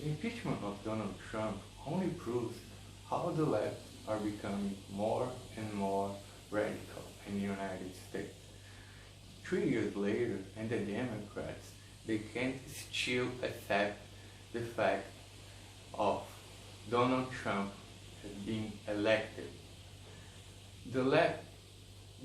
The impeachment of Donald Trump only proves how the left are becoming more and more radical in the United States. 3 years later, and the Democrats, they can't still accept the fact of Donald Trump being elected. The left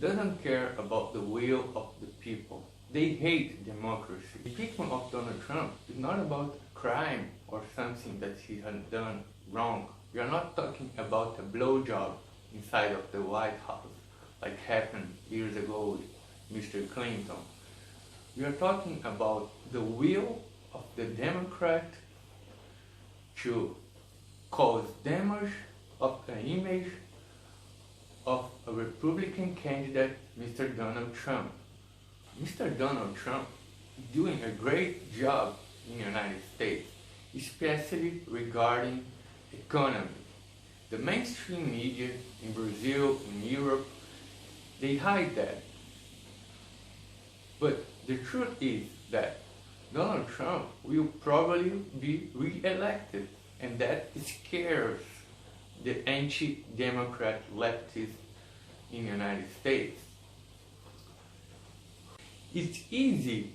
doesn't care about the will of the people. They hate democracy. The impeachment of Donald Trump is not about crime or something that he has done wrong. We are not talking about a blowjob inside of the White House like happened years ago with Mr. Clinton. We are talking about the will of the Democrat to cause damage of the image of a Republican candidate, Mr. Donald Trump. Mr. Donald Trump is doing a great job in the United States, especially regarding economy. The mainstream media in Brazil, in Europe, they hide that. But the truth is that Donald Trump will probably be re-elected, and that scares the anti-democrat leftists in the United States. It's easy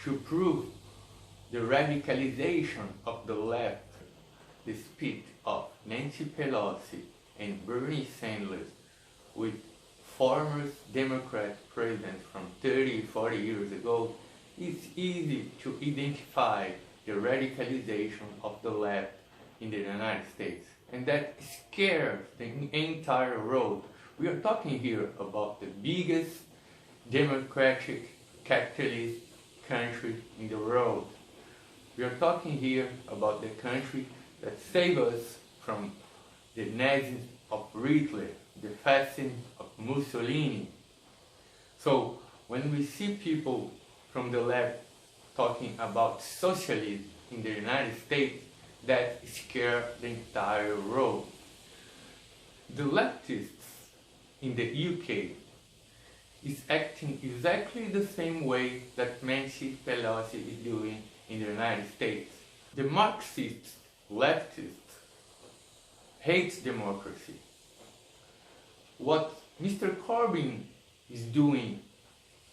to prove the radicalization of the left. The speech of Nancy Pelosi and Bernie Sanders with former Democrat presidents from 30-40 years ago, it's easy to identify the radicalization of the left in the United States. And that scares the entire world. We are talking here about the biggest democratic capitalist country in the world. We are talking here about the country that saved us from the Nazis of Hitler, the fascism of Mussolini. So when we see people from the left talking about socialism in the United States, that scares the entire world. The leftists in the UK is acting exactly the same way that Nancy Pelosi is doing in the United States. The Marxist leftists hate democracy. What Mr. Corbyn is doing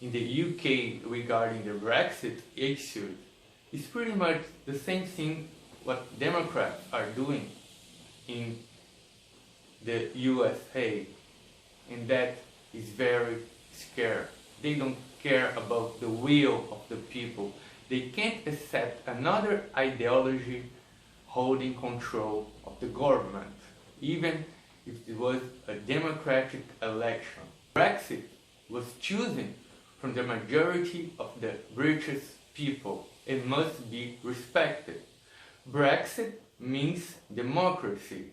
in the UK regarding the Brexit issue is pretty much the same thing what Democrats are doing in the USA, and that is very scary. They don't care about the will of the people. They can't accept another ideology holding control of the government, even if it was a democratic election. Brexit was chosen from the majority of the British people and must be respected. Brexit means democracy,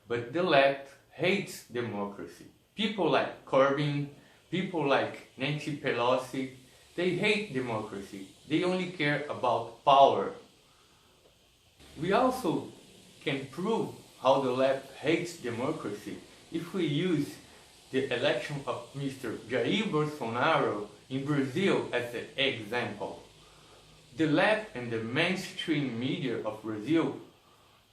but the left hates democracy. People like Corbyn, people like Nancy Pelosi, they hate democracy. They only care about power. We also can prove how the left hates democracy if we use the election of Mr. Jair Bolsonaro in Brazil as an example. The left and the mainstream media of Brazil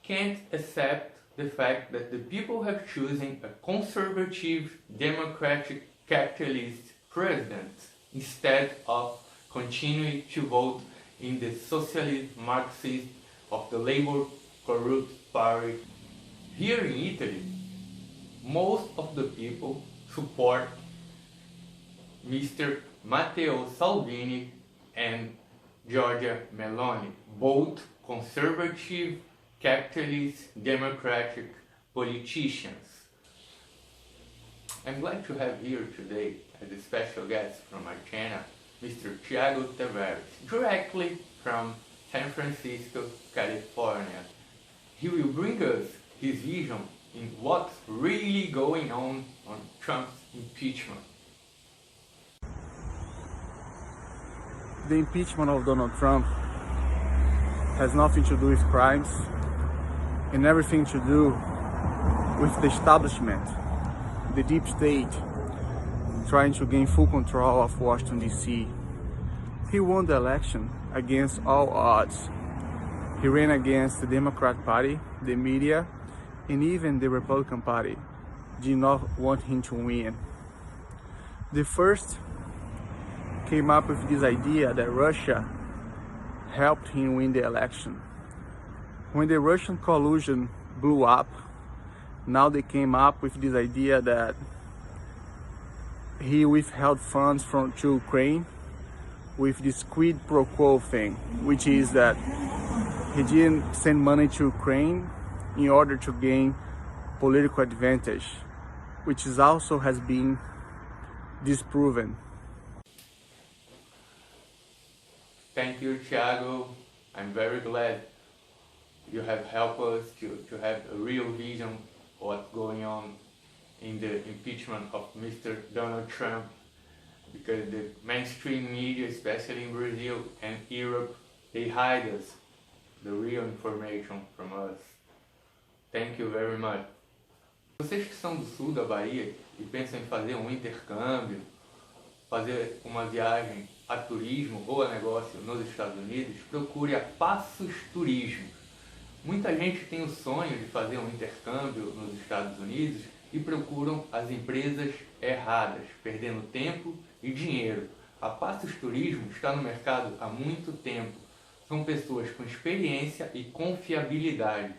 can't accept the fact that the people have chosen a conservative, democratic, capitalist president instead of continuing to vote in the socialist Marxist of the Labour corrupt party. Here in Italy, most of the people support Mr. Matteo Salvini and Giorgia Meloni, both conservative, capitalist, democratic politicians. I'm glad to have here today as a special guest from our channel, Mr. Thiago Tavares, directly from San Francisco, California. He will bring us his vision in what's really going on Trump's impeachment. The impeachment of Donald Trump has nothing to do with crimes and everything to do with the establishment, the deep state, trying to gain full control of Washington, D.C. He won the election against all odds. He ran against the Democrat Party, the media, and even the Republican Party did not want him to win. The first came up with this idea that Russia helped him win the election. When the Russian collusion blew up, now they came up with this idea that he withheld funds to Ukraine with this quid pro quo thing, which is that he didn't send money to Ukraine in order to gain political advantage, which is also has been disproven. Thank you, Thiago. I'm very glad you have helped us to have a real vision of what's going on in the impeachment of Mr. Donald Trump, because the mainstream media, especially in Brazil and Europe, they hide us the real information from us. Thank you very much. Vocês que são do sul da Bahia e pensam em fazer um intercâmbio, fazer uma viagem a turismo ou a negócio nos Estados Unidos, procure a Passos Turismo. Muita gente tem o sonho de fazer um intercâmbio nos Estados Unidos e procuram as empresas erradas, perdendo tempo e dinheiro. A Passos Turismo está no mercado há muito tempo. São pessoas com experiência e confiabilidade.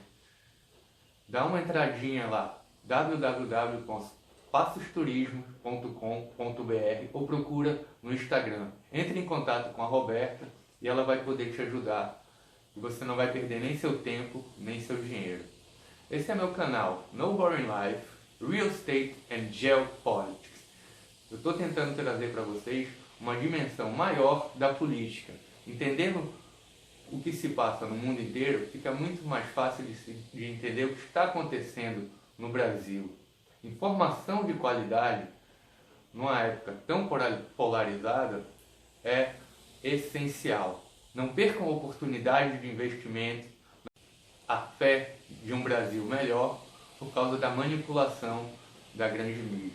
Dá uma entradinha lá, www.passosturismo.com.br, ou procura no Instagram. Entre em contato com a Roberta e ela vai poder te ajudar. E você não vai perder nem seu tempo, nem seu dinheiro. Esse é meu canal, NoBoringLife, Real Estate and Geopolitics. Eu estou tentando trazer para vocês uma dimensão maior da política. Entendendo o que se passa no mundo inteiro, fica muito mais fácil de entender o que está acontecendo no Brasil. Informação de qualidade, numa época tão polarizada, é essencial. Não percam a oportunidade de investimento, a fé de um Brasil melhor, por causa da manipulação da grande mídia.